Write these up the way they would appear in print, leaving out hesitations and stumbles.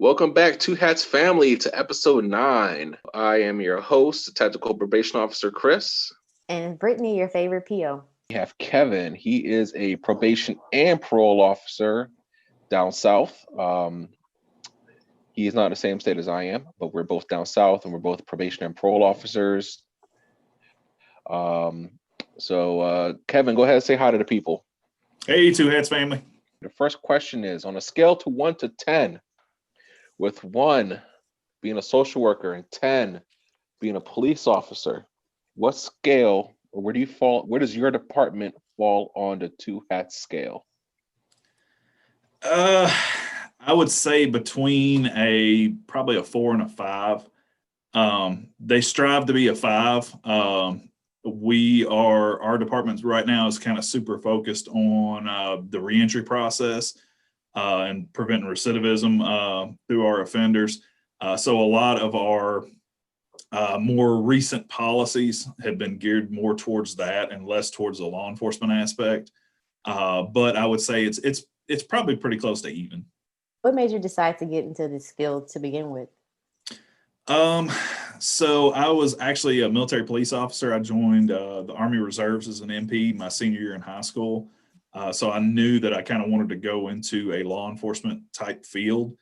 Welcome back to Hats Family to episode 9. I am your host, Tactical Probation Officer Chris. And Brittany, your favorite PO. We have Kevin. He is a probation and parole officer down south. He is not in the same state as I am, but we're both down south and we're both probation and parole officers. Kevin, go ahead and say hi to the people. Hey, Two Hats Family. The first question is, on a scale to 1 to 10, with 1 being a social worker and 10 being a police officer, what scale, or where do you fall? Where does your department fall on the Two Hats scale? I would say between probably a 4 and a 5. They strive to be a 5. Our department right now is kind of super focused on the reentry process and preventing recidivism through our offenders. So a lot of our more recent policies have been geared more towards that and less towards the law enforcement aspect. But I would say it's probably pretty close to even. What made you decide to get into this field to begin with? So I was actually a military police officer. I joined the Army Reserves as an MP my senior year in high school. So I knew that I kind of wanted to go into a law enforcement type field.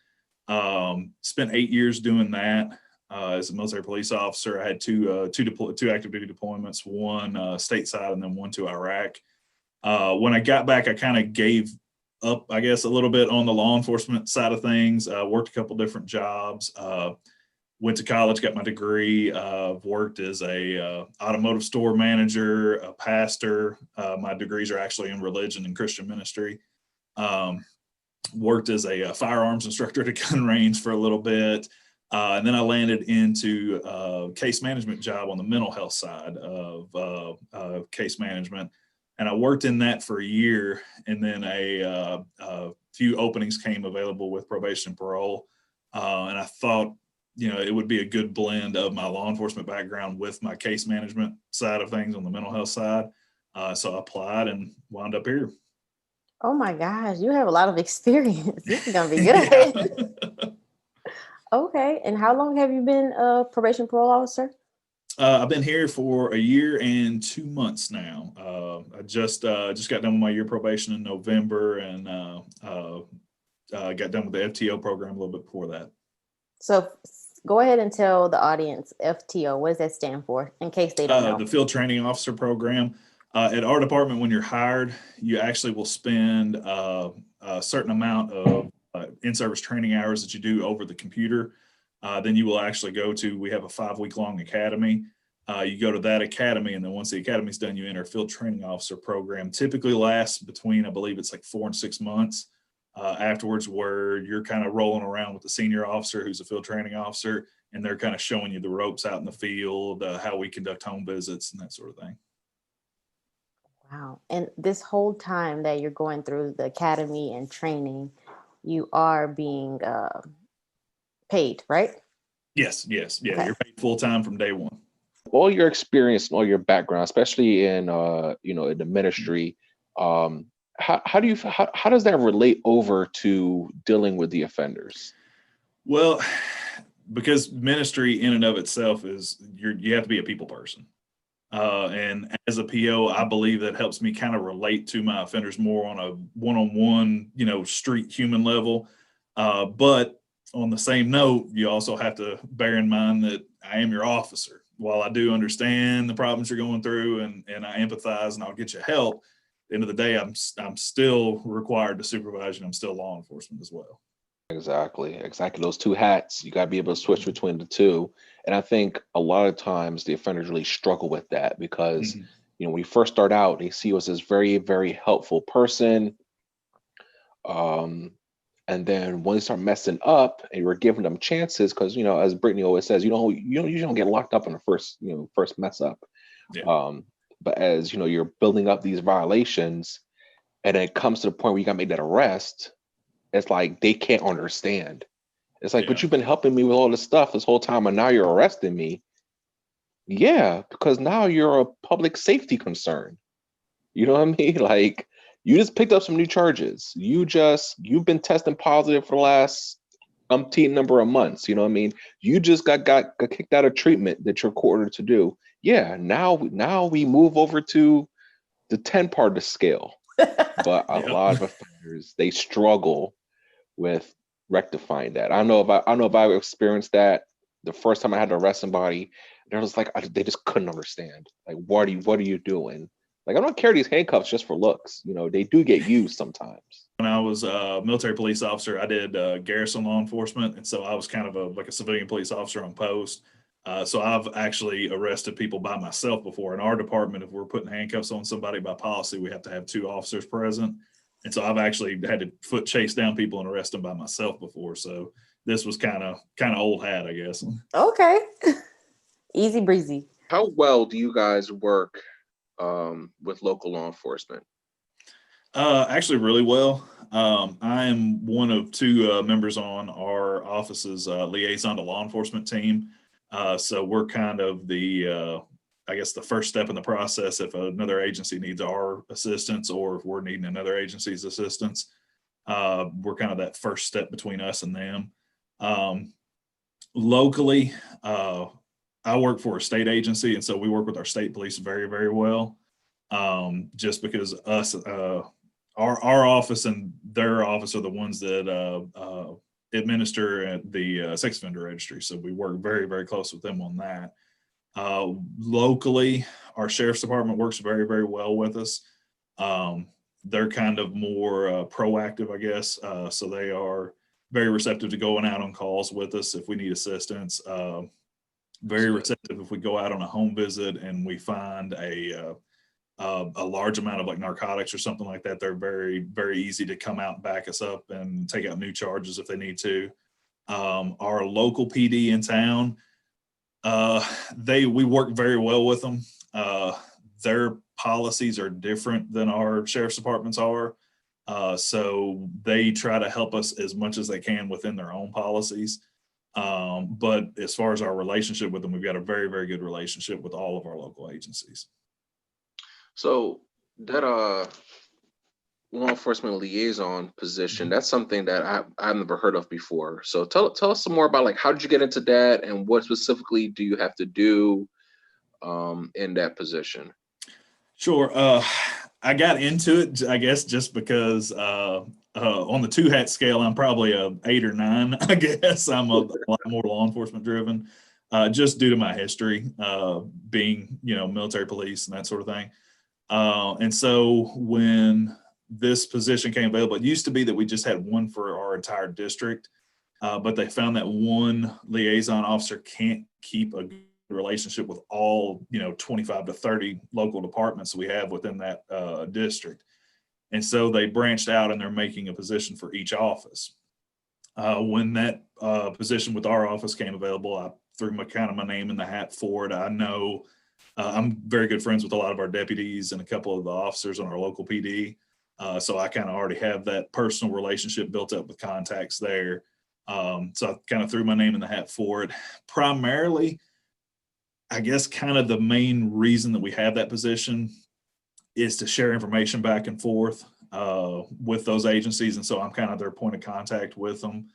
Spent 8 years doing that as a military police officer. I had two active duty deployments, one stateside and then one to Iraq. When I got back, I kind of gave up, I guess, a little bit on the law enforcement side of things. Worked a couple different jobs. Went to college, got my degree. Worked as a automotive store manager, a pastor. My degrees are actually in religion and Christian ministry. Worked as a firearms instructor at a gun range for a little bit. And then I landed into a case management job on the mental health side of case management. And I worked in that for a year. And then a few openings came available with probation and parole. And I thought, it would be a good blend of my law enforcement background with my case management side of things on the mental health side. So I applied and wound up here. Oh my gosh, you have a lot of experience. This is going to be good. Yeah. Okay. And how long have you been a probation parole officer? I've been here for a year and 2 months now. I just got done with my year probation in November and got done with the FTO program a little bit before that. So go ahead and tell the audience FTO. What does that stand for, in case they don't know? The Field Training Officer Program. At our department, when you're hired, you actually will spend a certain amount of in-service training hours that you do over the computer. Then you will actually we have a 5-week-long academy. You go to that academy, and then once the academy's done, you enter a Field Training Officer Program. Typically lasts between, I believe it's like 4 and 6 months. Afterwards, where you're kind of rolling around with the senior officer who's a field training officer, and they're kind of showing you the ropes out in the field, how we conduct home visits and that sort of thing. Wow. And this whole time that you're going through the academy and training, you are being paid, right? Yes. Yeah, okay. You're paid full time from day one. All your experience and all your background, especially in in the ministry, how does that relate over to dealing with the offenders? Well, because ministry in and of itself is you have to be a people person. And as a PO, I believe that helps me kind of relate to my offenders more on a one-on-one, street human level. But on the same note, you also have to bear in mind that I am your officer. While I do understand the problems you're going through and I empathize and I'll get you help, at the end of the day, I'm still required to supervise, and I'm still law enforcement as well. Exactly. Those two hats, you got to be able to switch between the two. And I think a lot of times the offenders really struggle with that because, when you first start out, they see you as this very, very helpful person. And then when they start messing up and you're giving them chances, because, as Brittany always says, you usually don't get locked up on the first mess up. Yeah. But as, you're building up these violations and then it comes to the point where you got to make that arrest, it's like they can't understand. It's like, but you've been helping me with all this stuff this whole time, and now you're arresting me. Yeah, because now you're a public safety concern. You know what I mean? Like, you just picked up some new charges. You've been testing positive for the last umpteen number of months. You know what I mean? You just got kicked out of treatment that you're ordered to do. Yeah, now we move over to the 10 part of the scale. But a lot of offenders, they struggle with rectifying that. I don't know if I experienced that the first time I had to arrest somebody. They was like, they just couldn't understand. Like, what are you doing? Like, I don't carry these handcuffs just for looks. You know, they do get used sometimes. When I was a military police officer, I did garrison law enforcement. And so I was kind of like a civilian police officer on post. So I've actually arrested people by myself before. In our department, if we're putting handcuffs on somebody by policy, we have to have 2 officers present. And so I've actually had to foot chase down people and arrest them by myself before. So this was kind of old hat, I guess. Okay. Easy breezy. How well do you guys work with local law enforcement? Actually, really well. I am one of 2 members on our office's liaison to law enforcement team. So we're kind of the, I guess, the first step in the process if another agency needs our assistance or if we're needing another agency's assistance. We're kind of that first step between us and them. Locally, I work for a state agency, and so we work with our state police very, very well. Just because our office and their office are the ones that administer the sex offender registry. So we work very, very close with them on that. Locally, our sheriff's department works very, very well with us. They're kind of more proactive, I guess. So they are very receptive to going out on calls with us if we need assistance. Very receptive if we go out on a home visit and we find a large amount of like narcotics or something like that. They're very, very easy to come out and back us up and take out new charges if they need to. Our local PD in town, we work very well with them. Their policies are different than our sheriff's departments are. So they try to help us as much as they can within their own policies. But as far as our relationship with them, we've got a very, very good relationship with all of our local agencies. So that law enforcement liaison position, that's something that I've never heard of before. So tell us some more about, like, how did you get into that and what specifically do you have to do in that position? Sure. I got into it, I guess, just because on the 2 hat scale, I'm probably a 8 or 9. I guess I'm a lot more law enforcement driven, just due to my history, being, military police and that sort of thing. And so when this position came available, it used to be that we just had one for our entire district, but they found that one liaison officer can't keep a good relationship with all 25 to 30 local departments we have within that district. And so they branched out and they're making a position for each office. When that position with our office came available, I threw my name in the hat for it. I know I'm very good friends with a lot of our deputies and a couple of the officers on our local PD. So I kind of already have that personal relationship built up with contacts there. So I kind of threw my name in the hat for it. Primarily, I guess kind of the main reason that we have that position is to share information back and forth with those agencies. And so I'm kind of their point of contact with them.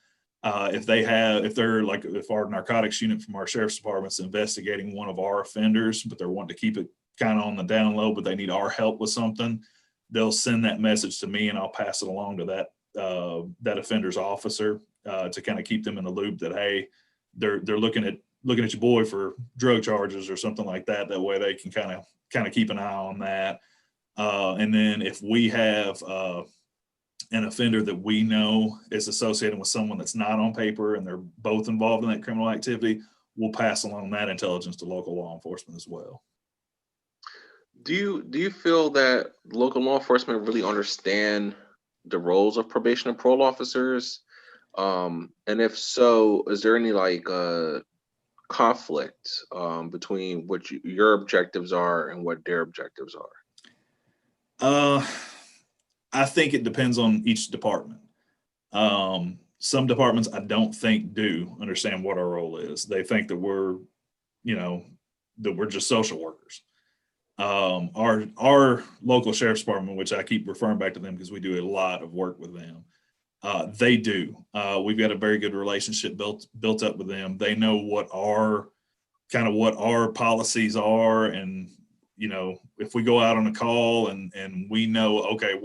If our narcotics unit from our sheriff's department is investigating one of our offenders, but they're wanting to keep it kind of on the down low, but they need our help with something, they'll send that message to me and I'll pass it along to that offender's officer to kind of keep them in the loop that, hey, they're looking at your boy for drug charges or something like that. That way they can kind of keep an eye on that. And then if we have an offender that we know is associated with someone that's not on paper and they're both involved in that criminal activity, we'll pass along that intelligence to local law enforcement as well. Do you feel that local law enforcement really understand the roles of probation and parole officers? And if so, is there any conflict between what your objectives are and what their objectives are? I think it depends on each department. Some departments I don't think do understand what our role is. They think that we're just social workers. Our local sheriff's department, which I keep referring back to them because we do a lot of work with them. They do. We've got a very good relationship built up with them. They know what our policies are, and if we go out on a call and we know, okay,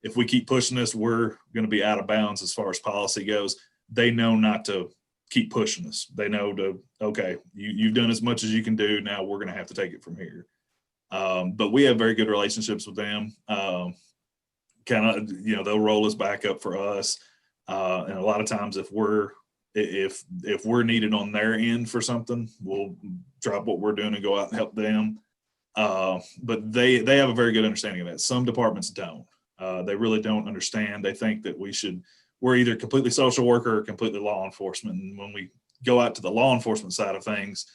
if we keep pushing this, we're going to be out of bounds as far as policy goes. They know not to keep pushing us. They know okay, you've done as much as you can do. Now we're going to have to take it from here. But we have very good relationships with them. They'll roll us back up for us. And a lot of times if we're needed on their end for something, we'll drop what we're doing and go out and help them. But they have a very good understanding of that. Some departments don't. They really don't understand. They think that we're either completely social worker or completely law enforcement. And when we go out to the law enforcement side of things,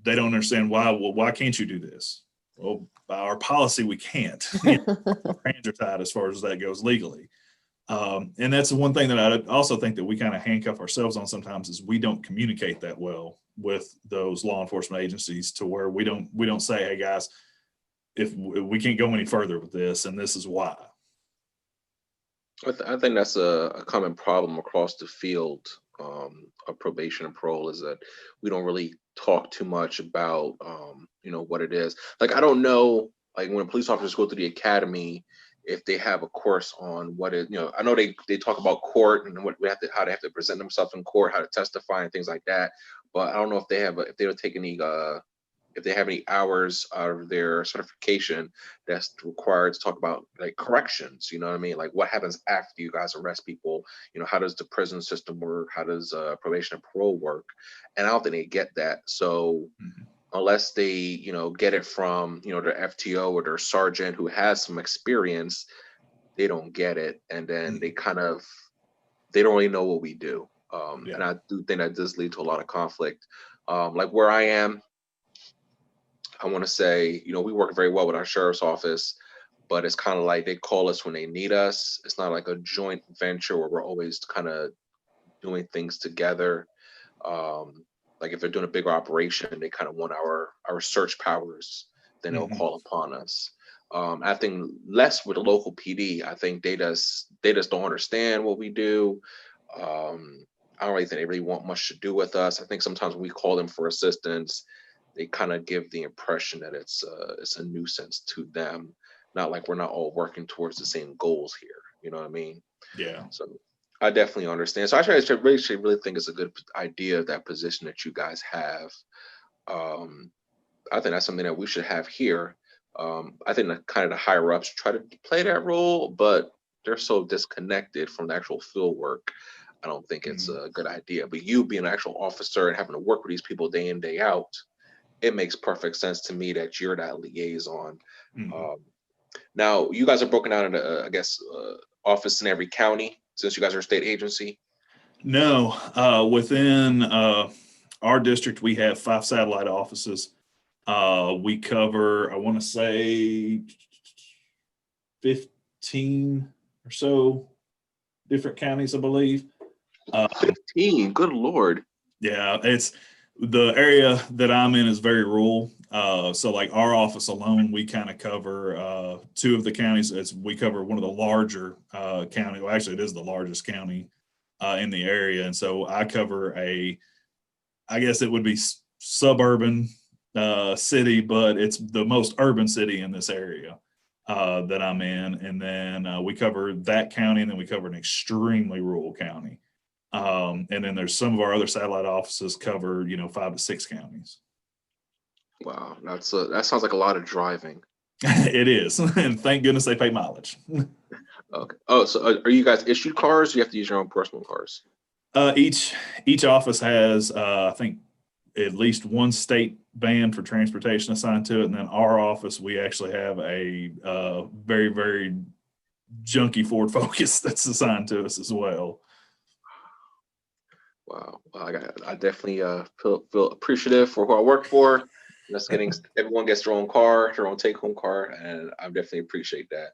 they don't understand why can't you do this? Well, by our policy, we can't. Our hands are tied as far as that goes legally. And that's the one thing that I also think that we kind of handcuff ourselves on sometimes, is we don't communicate that well with those law enforcement agencies, to where we don't say, hey guys, if we can't go any further with this, and this is why. I think that's a common problem across the field of probation and parole, is that we don't really talk too much about what it is. Like, I don't know, like when police officers go through the academy, if they have a course on what is, I know they talk about court and how they have to present themselves in court, how to testify and things like that. But I don't know if they have if they have any hours out of their certification that's required to talk about like corrections, you know what I mean? Like what happens after you guys arrest people, how does the prison system work? How does probation and parole work? And I don't think they get that. So unless they, get it from, their FTO or their sergeant who has some experience, they don't get it. And then they don't really know what we do. And I do think that does lead to a lot of conflict. Like where I am, I want to say, we work very well with our sheriff's office, but it's kind of like they call us when they need us. It's not like a joint venture where we're always kind of doing things together. Like if they're doing a bigger operation, they kind of want our search powers, then they'll call upon us. I think less with the local PD. I think they just don't understand what we do. I don't really think they really want much to do with us. I think sometimes when we call them for assistance, they kind of give the impression that it's a nuisance to them, not like we're not all working towards the same goals here. You know what I mean? Yeah. So I definitely understand. So I really think it's a good idea, that position that you guys have. I think that's something that we should have here. I think that kind of the higher ups try to play that role, but they're so disconnected from the actual field work. I don't think it's a good idea. But you being an actual officer and having to work with these people day in, day out, it makes perfect sense to me that you're that liaison. Now, you guys are broken out into, office in every county, since you guys are a state agency? No, within our district, we have 5 satellite offices. We cover, I want to say, 15 or so different counties, I believe. 15, good Lord. Yeah, the area that I'm in is very rural. So like our office alone, we kind of cover 2 of the counties. We cover one of the larger county. Well, actually, it is the largest county in the area. And so I cover I guess it would be suburban city, but it's the most urban city in this area that I'm in. And then we cover that county, and then we cover an extremely rural county. And then there's some of our other satellite offices cover, 5 to 6 counties. Wow, that sounds like a lot of driving. It is, and thank goodness they pay mileage. Okay. Oh, so are you guys issued cars? Or you have to use your own personal cars? Each office has, I think, at least one state van for transportation assigned to it, and then our office, we actually have a very, very junky Ford Focus that's assigned to us as well. Wow. Well, I definitely feel appreciative for who I work for. Everyone gets their own car, their own take-home car, and I definitely appreciate that,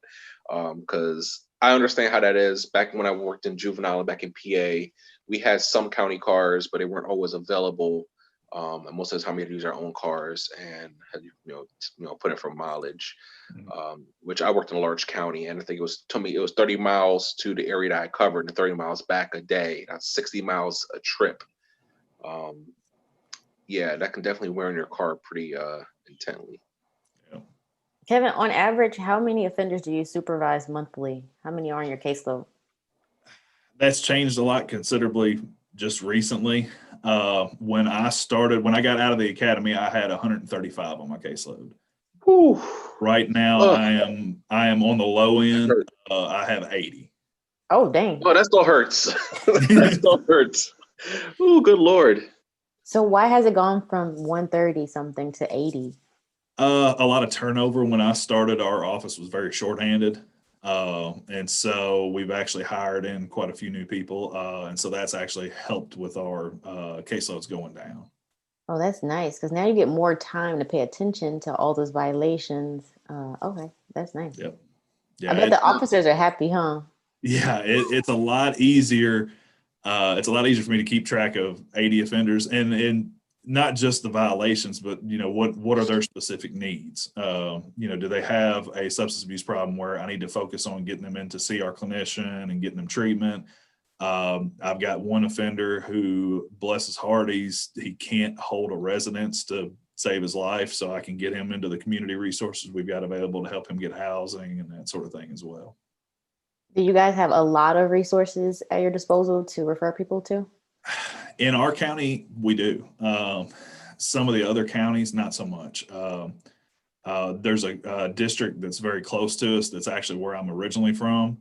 because I understand how that is. Back when I worked in juvenile, back in PA, we had some county cars, but they weren't always available And most of the time we had to use our own cars and had, put in for mileage, which I worked in a large county, and I think it was 30 miles to the area that I covered and 30 miles back a day. That's 60 miles a trip. Yeah, that can definitely wear on your car pretty intently. Yeah. Kevin, on average, how many offenders do you supervise monthly? How many are on your caseload? That's changed a lot considerably just recently. When I got out of the academy, I had 135 on my caseload. Whew. Right now, I am on the low end. I have 80. Oh, dang. Oh, that still hurts. That still hurts. Oh, good Lord. So why has it gone from 130 something to 80? A lot of turnover. When I started, our office was very shorthanded. And so we've actually hired in quite a few new people. And so that's actually helped with our caseloads going down. Oh, that's nice, because now you get more time to pay attention to all those violations. Okay, that's nice. Yep. Yeah, I bet the officers are happy, huh? Yeah, it's a lot easier. It's a lot easier for me to keep track of 80 offenders and not just the violations, but what are their specific needs? Do they have a substance abuse problem where I need to focus on getting them in to see our clinician and getting them treatment? I've got one offender who, bless his heart, he can't hold a residence to save his life, so I can get him into the community resources we've got available to help him get housing and that sort of thing as well. Do you guys have a lot of resources at your disposal to refer people to? In our county, we do. Some of the other counties, not so much. There's a district that's very close to us. That's actually where I'm originally from.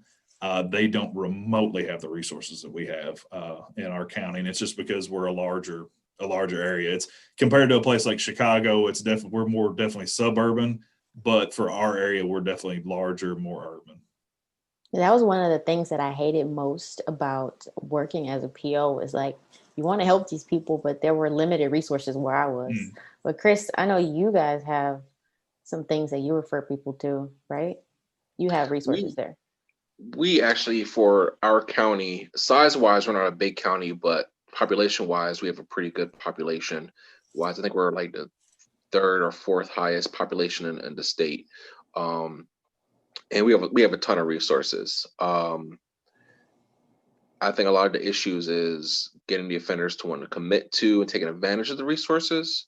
They don't remotely have the resources that we have in our county, and it's just because we're a larger area. It's compared to a place like Chicago. We're more definitely suburban, but for our area, we're definitely larger, more urban. That was one of the things that I hated most about working as a PO, is like, you want to help these people, but there were limited resources where I was. But Chris, I know you guys have some things that you refer people to, right? You have resources there. We actually, for our county, size-wise, we're not a big county, but population-wise, we have a pretty good population-wise. I think we're like the third or fourth highest population in the state. And we have a ton of resources. I think a lot of the issues is getting the offenders to want to commit to and taking advantage of the resources.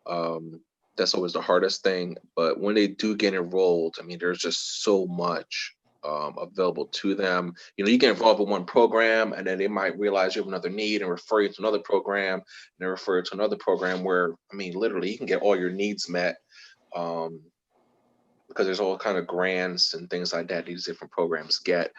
That's always the hardest thing. But when they do get enrolled, I mean, there's just so much available to them. You get involved in one program, and then they might realize you have another need and refer you to another program, and then refer you to another program where, I mean, literally you can get all your needs met. Because there's all kind of grants and things like that these different programs get.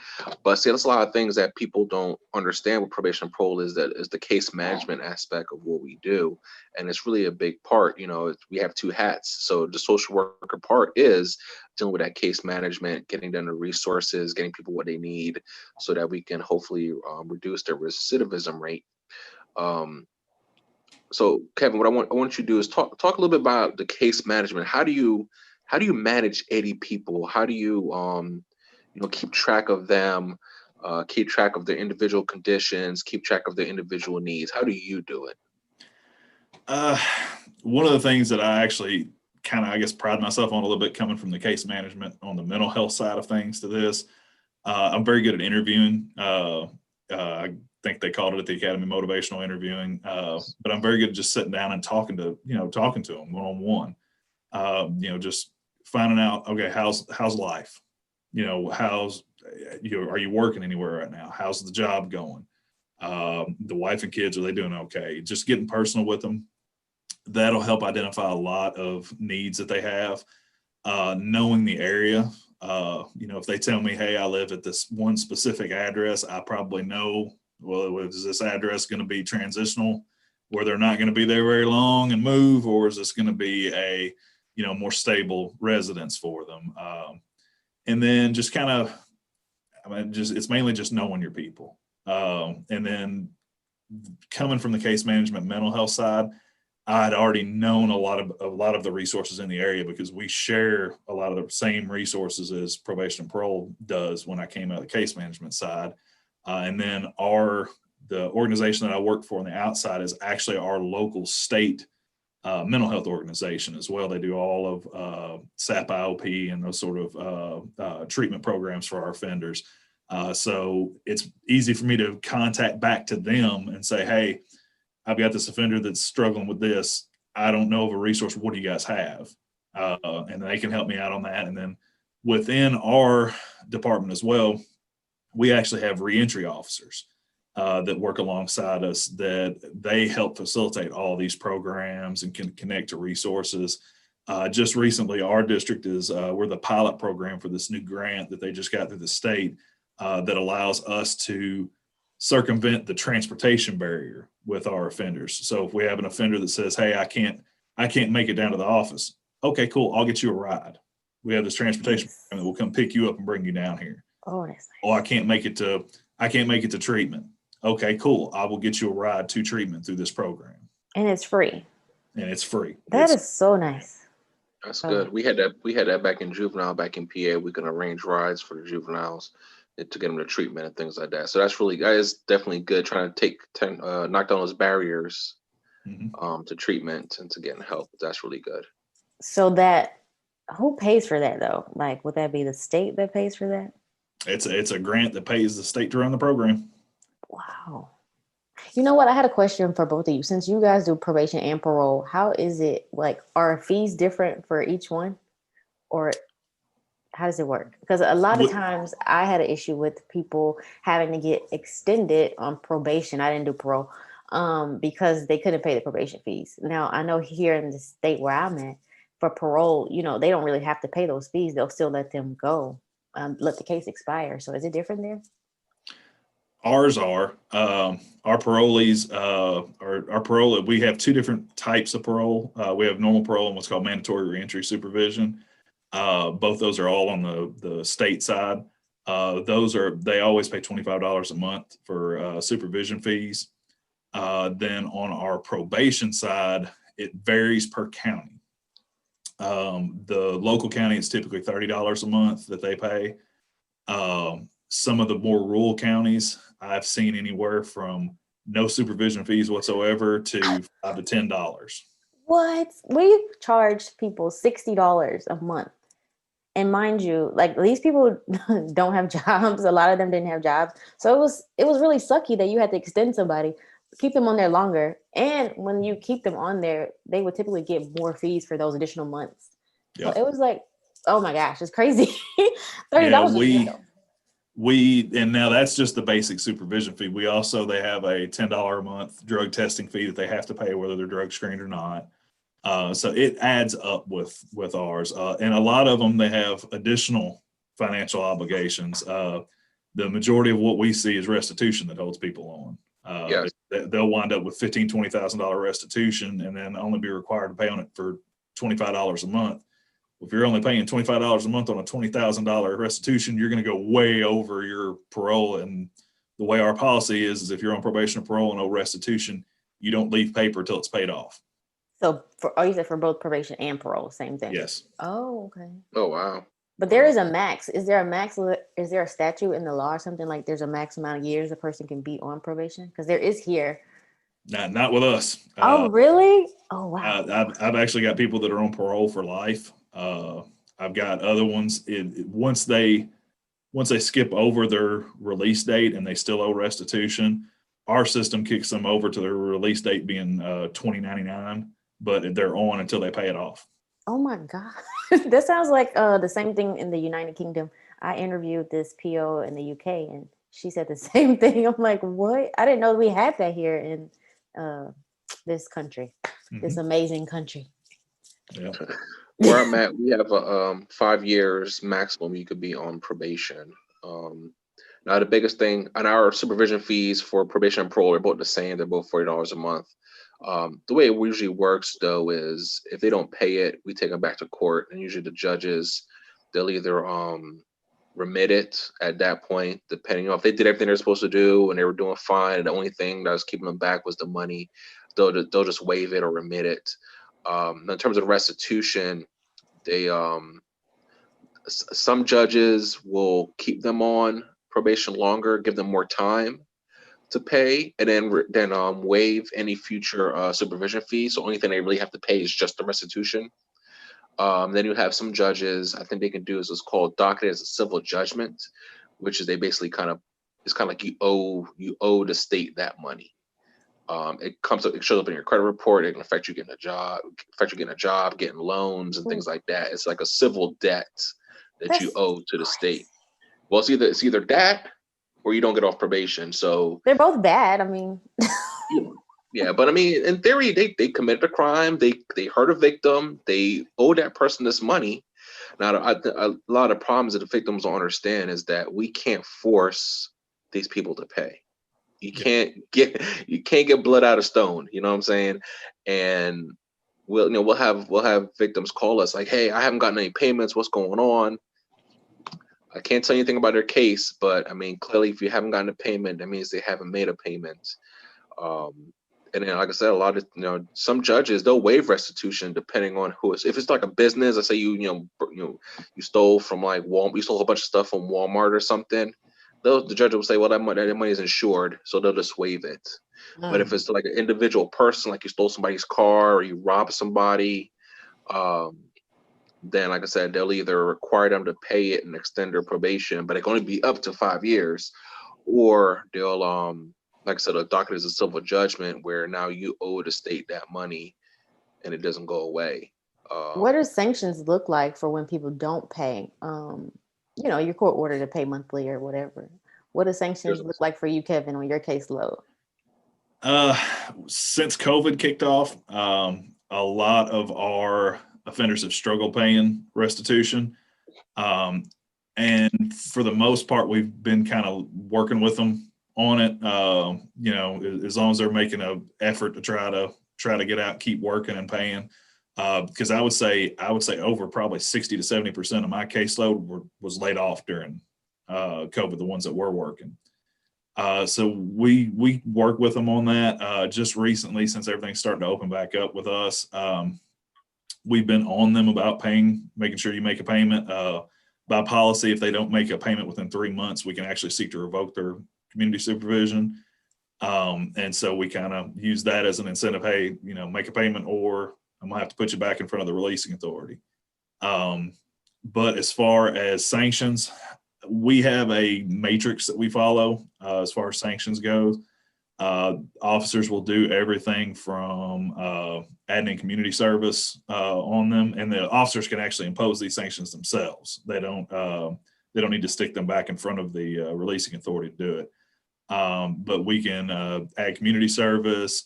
But see, there's a lot of things that people don't understand with probation and parole is the case management aspect of what we do. And it's really a big part. We have two hats. So the social worker part is dealing with that case management, getting them the resources, getting people what they need so that we can hopefully reduce their recidivism rate. So Kevin, what I want you to do is talk a little bit about the case management. How do you manage 80 people? How do you, keep track of them, keep track of their individual conditions, keep track of their individual needs? How do you do it? One of the things that I actually kind of, I guess, pride myself on a little bit coming from the case management on the mental health side of things to this, I'm very good at interviewing. I think they called it at the Academy Motivational Interviewing, but I'm very good at just sitting down and talking to them one-on-one. Just finding out, okay, how's life? Are you working anywhere right now? How's the job going? The wife and kids, are they doing okay? Just getting personal with them. That'll help identify a lot of needs that they have. Knowing the area, if they tell me, hey, I live at this one specific address, I probably know, well, is this address going to be transitional where they're not going to be there very long and move, or is this going to be a more stable residence for them? And then just kind of, it's mainly just knowing your people. And then coming from the case management mental health side, I'd already known a lot of the resources in the area because we share a lot of the same resources as probation and parole does when I came out of the case management side. And then our the organization that I work for on the outside is actually our local state mental health organization as well. They do all of SAP IOP and those sort of treatment programs for our offenders. So it's easy for me to contact back to them and say, hey, I've got this offender that's struggling with this. I don't know of a resource. What do you guys have? And they can help me out on that. And then within our department as well, we actually have reentry officers that work alongside us, that they help facilitate all these programs and can connect to resources. Just recently, our district is, we're the pilot program for this new grant that they just got through the state that allows us to circumvent the transportation barrier with our offenders. So if we have an offender that says, hey, I can't make it down to the office. Okay, cool. I'll get you a ride. We have this transportation program that will come pick you up and bring you down here. Oh, that's nice. Oh, I can't make it to treatment. Okay, cool. I will get you a ride to treatment through this program. And it's free. That is so nice. That's good. We had that back in juvenile, back in PA. We can arrange rides for the juveniles to get them to treatment and things like that. So that is definitely good. Trying to knock down those barriers to treatment and to getting help. That's really good. So who pays for that though? Like, would that be the state that pays for that? It's a grant that pays the state to run the program. Wow. You know what? I had a question for both of you. Since you guys do probation and parole, how is it, like, are fees different for each one? Or how does it work? Because a lot of times I had an issue with people having to get extended on probation. I didn't do parole because they couldn't pay the probation fees. Now, I know here in the state where I'm at, for parole, they don't really have to pay those fees. They'll still let them go, let the case expire. So is it different there? Ours are our parolees our parole. We have two different types of parole. We have normal parole and what's called mandatory reentry supervision. Both those are all on the state side. They always pay $25 a month for supervision fees. Then on our probation side, it varies per county. The local county is typically $30 a month that they pay. Some of the more rural counties, I've seen anywhere from no supervision fees whatsoever to $5 to $10. What? We charge people $60 a month. And mind you, like, these people don't have jobs. A lot of them didn't have jobs. So it was really sucky that you had to extend somebody, keep them on there longer. And when you keep them on there, they would typically get more fees for those additional months. Yep. So it was like, oh my gosh, it's crazy. $30. And now that's just the basic supervision fee. They have a $10 a month drug testing fee that they have to pay whether they're drug screened or not. So it adds up with ours. And a lot of them, they have additional financial obligations. The majority of what we see is restitution that holds people on. Yes. They'll wind up with $15,000, $20,000 restitution and then only be required to pay on it for $25 a month. If you're only paying $25 a month on a $20,000 restitution, you're going to go way over your parole. And the way our policy is if you're on probation or parole and no restitution, you don't leave paper until it's paid off. So you said for both probation and parole, same thing? Yes. Oh, okay. Oh, wow. But there is a max. Is there a max? Is there a statute in the law or something like there's a max amount of years a person can be on probation? Because there is here. Not with us. Oh, really? Oh, wow. I've actually got people that are on parole for life. I've got other ones. Once they skip over their release date and they still owe restitution, our system kicks them over to their release date being 2099, but they're on until they pay it off. Oh my God. That sounds like the same thing in the United Kingdom. I interviewed this PO in the UK and she said the same thing. I'm like, what? I didn't know we had that here in this country, this amazing country. Yeah. Where I'm at, we have a 5 years maximum you could be on probation. Now, the biggest thing on our supervision fees for probation and parole are both the same. They're both $40 a month. The way it usually works, though, is if they don't pay it, we take them back to court. And usually the judges, they'll either remit it at that point, depending on if they did everything they're supposed to do and they were doing fine. And the only thing that was keeping them back was the money. They'll just waive it or remit it. In terms of restitution, they some judges will keep them on probation longer, give them more time. to pay, and then waive any future supervision fees. So only thing they really have to pay is just the restitution. Then you have some judges, I think they can do is what's called docketed as a civil judgment, which is they basically it's kind of like you owe the state that money. It shows up in your credit report. It can affect you getting a job, getting loans and things like that. It's like a civil debt that you owe to the state. Well, it's either that or you don't get off probation. So they're both bad. I mean, yeah, but I mean, in theory, they committed a crime. They hurt a victim. They owe that person this money. Now, a lot of problems that the victims don't understand is that we can't force these people to pay. You can't get blood out of stone. You know what I'm saying? And we'll have victims call us like, hey, I haven't gotten any payments. What's going on? I can't tell you anything about their case, but I mean, clearly, if you haven't gotten a payment, that means they haven't made a payment. And then, like I said, a lot of some judges, they'll waive restitution depending on who. If it's like a business, let's say you stole from like Walmart, you stole a whole bunch of stuff from Walmart or something. The judge will say, well, that money is insured, so they'll just waive it. But if it's like an individual person, like you stole somebody's car or you robbed somebody, then, like I said, they'll either require them to pay it and extend their probation, but it can only be up to 5 years, or they'll like I said, a docket is a civil judgment where now you owe the state that money and it doesn't go away. What do sanctions look like for when people don't pay? Your court order to pay monthly or whatever. What do sanctions look like for you, Kevin, on your caseload? Since COVID kicked off, a lot of our offenders have struggled paying restitution. And for the most part, we've been kind of working with them on it, as long as they're making an effort to try to get out, keep working and paying. Because I would say over probably 60 to 70% of my caseload was laid off during COVID, the ones that were working. So we work with them on that. Just recently, since everything's starting to open back up with us, we've been on them about making sure you make a payment. By policy, if they don't make a payment within 3 months, we can actually seek to revoke their community supervision. And so we kind of use that as an incentive. Hey, make a payment or I'm gonna have to put you back in front of the releasing authority. But as far as sanctions, we have a matrix that we follow as far as sanctions goes. Officers will do everything from adding in community service on them, and the officers can actually impose these sanctions themselves. They don't need to stick them back in front of the releasing authority to do it. But we can add community service.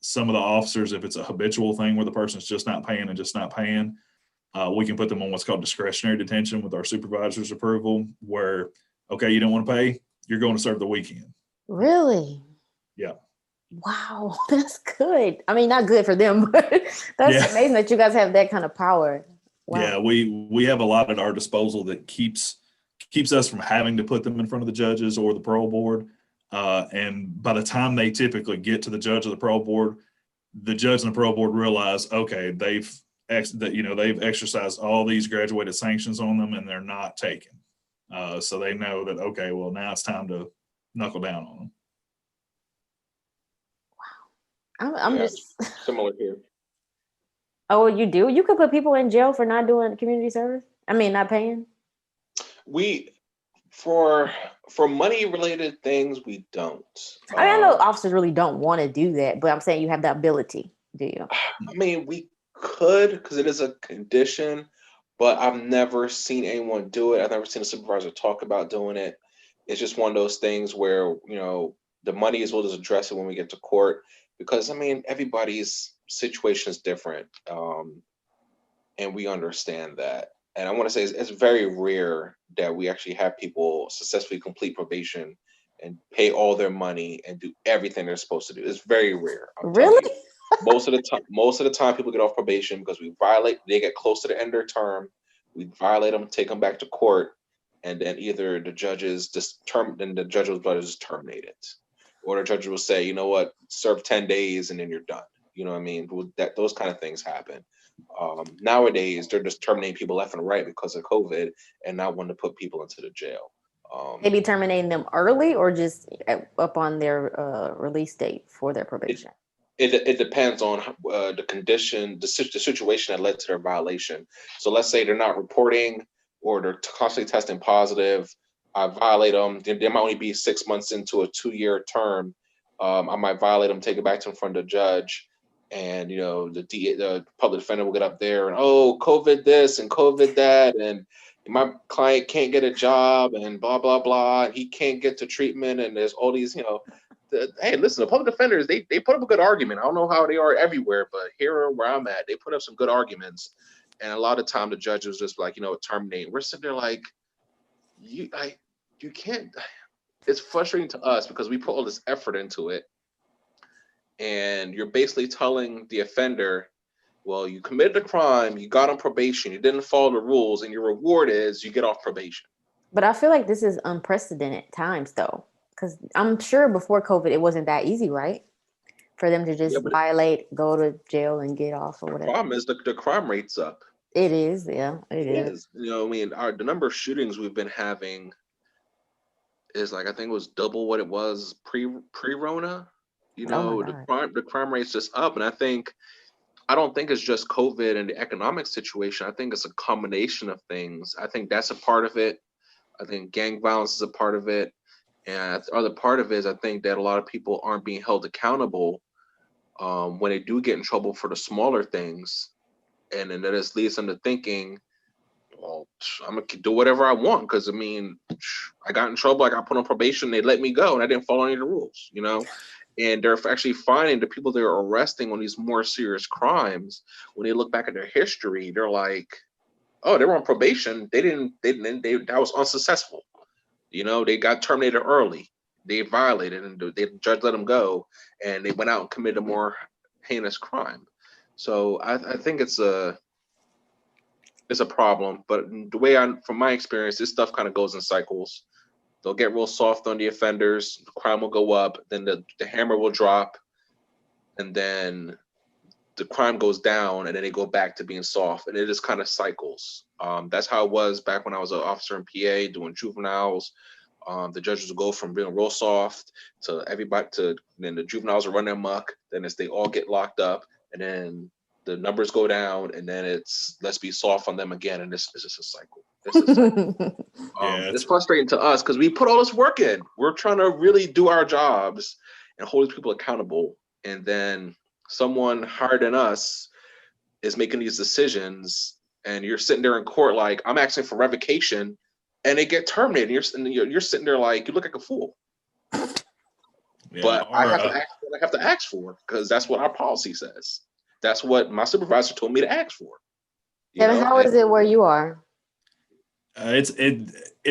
Some of the officers, if it's a habitual thing where the person's just not paying, we can put them on what's called discretionary detention with our supervisor's approval, where, okay, you don't want to pay, you're going to serve the weekend. Really? Yeah. Wow, that's good. I mean, not good for them, but that's amazing that you guys have that kind of power. Wow. Yeah, we have a lot at our disposal that keeps us from having to put them in front of the judges or the parole board. And by the time they typically get to the judge or the parole board, the judge and the parole board realize, okay, they've exercised all these graduated sanctions on them and they're not taken. So they know that, okay, well, now it's time to knuckle down on them. Wow. I'm just similar here. Oh, you do? You could put people in jail for not doing community service? I mean, not paying? For money related things, we don't. I know officers really don't want to do that, but I'm saying you have the ability, do you? I mean, we could, because it is a condition, but I've never seen anyone do it. I've never seen a supervisor talk about doing it. It's just one of those things where, the money is, we'll just address it when we get to court, because I mean, everybody's situation is different. And we understand that. And I want to say it's very rare that we actually have people successfully complete probation and pay all their money and do everything they're supposed to do. It's very rare. Really? Most of the time people get off probation because they get close to the end of their term. We violate them, take them back to court, and then either the judges just terminate it. Or the judge will say, you know what, serve 10 days and then you're done. You know what I mean? Those kind of things happen. Nowadays, they're just terminating people left and right because of COVID and not wanting to put people into the jail. Maybe terminating them early or just up on their release date for their probation? It depends on the condition, the situation that led to their violation. So let's say they're not reporting or they're constantly testing positive. I violate them. They might only be 6 months into a 2-year term. I might violate them, take it back to in front of the judge, and the public defender will get up there and, oh, COVID this and COVID that, and my client can't get a job and blah blah blah, and he can't get to treatment, and there's all these hey, listen, the public defenders, they put up a good argument. I don't know how they are everywhere, but here where I'm at, they put up some good arguments. And a lot of time the judge was just like, terminate. We're sitting there like, you can't. It's frustrating to us because we put all this effort into it. And you're basically telling the offender, well, you committed a crime, you got on probation, you didn't follow the rules, and your reward is you get off probation. But I feel like this is unprecedented times, though. Because I'm sure before COVID, it wasn't that easy, right? For them to just violate, go to jail, and get off or whatever. The problem is the crime rate's up. It is, yeah, it is. The number of shootings we've been having is I think it was double what it was pre-Rona. The crime rate's just up, and I don't think it's just COVID and the economic situation. I think it's a combination of things. I think that's a part of it. I think gang violence is a part of it. And the other part of it is I think that a lot of people aren't being held accountable when they do get in trouble for the smaller things. And then that just leads them to thinking, well, I'm going to do whatever I want because, I got in trouble, I got put on probation, they let me go, and I didn't follow any of the rules, And they're actually finding the people they're arresting on these more serious crimes, when they look back at their history, they're like, oh, they were on probation. That was unsuccessful. They got terminated early. They violated, and the judge let them go, and they went out and committed a more heinous crime. So I think it's a problem. But the way from my experience, this stuff kind of goes in cycles. They'll get real soft on the offenders. The crime will go up. Then the hammer will drop, and then the crime goes down, and then they go back to being soft, and it just kind of cycles. That's how it was back when I was an officer in PA doing juveniles. The judges would go from being real soft to everybody then the juveniles will run their muck. Then they all get locked up, and then the numbers go down, and then it's let's be soft on them again, and this is just a cycle. It's frustrating to us because we put all this work in. We're trying to really do our jobs and hold these people accountable, and then someone higher than us is making these decisions, and you're sitting there in court like, I'm asking for revocation, and they get terminated. And you're sitting there like, you look like a fool. But I have to ask for because that's what our policy says. That's what my supervisor told me to ask for. Kevin, how is it where you are? It's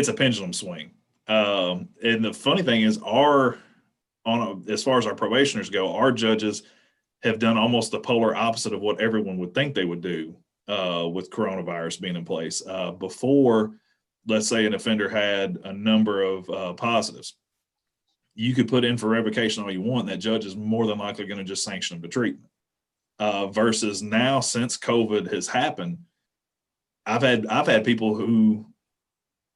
a pendulum swing. And the funny thing is, as far as our probationers go, our judges have done almost the polar opposite of what everyone would think they would do with coronavirus being in place. Before, let's say an offender had a number of positives, you could put in for revocation all you want, and that judge is more than likely going to just sanction them to treatment. Versus now, since COVID has happened, I've had people who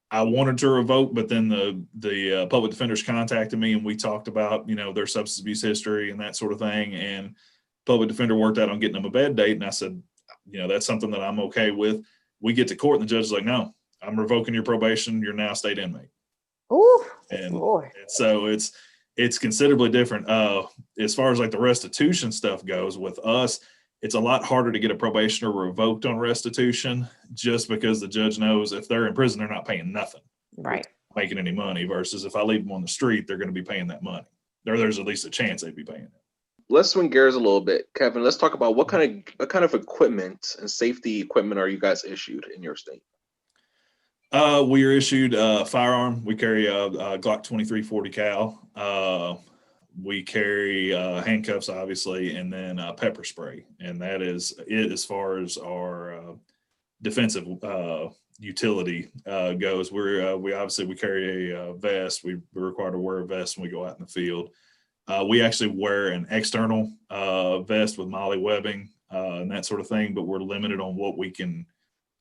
I wanted to revoke, but then the public defenders contacted me, and we talked about their substance abuse history and that sort of thing, and public defender worked out on getting them a bed date, and I said, that's something that I'm okay with. We get to court, and the judge is like, no, I'm revoking your probation. You're now a state inmate. Ooh, and Lord. So it's considerably different. As far as like the restitution stuff goes, with us, it's a lot harder to get a probationer revoked on restitution just because the judge knows if they're in prison, they're not paying nothing. Right. Making any money, versus if I leave them on the street, they're going to be paying that money. There's at least a chance they'd be paying it. Let's swing gears a little bit, Kevin. Let's talk about what kind of equipment and safety equipment are you guys issued in your state? We are issued a firearm. We carry a Glock 2340 cal. We carry handcuffs, obviously, and then pepper spray. And that is it as far as our defensive utility goes. We obviously carry a vest. We're required to wear a vest when we go out in the field. We actually wear an external vest with MOLLE webbing and that sort of thing, but we're limited on what we can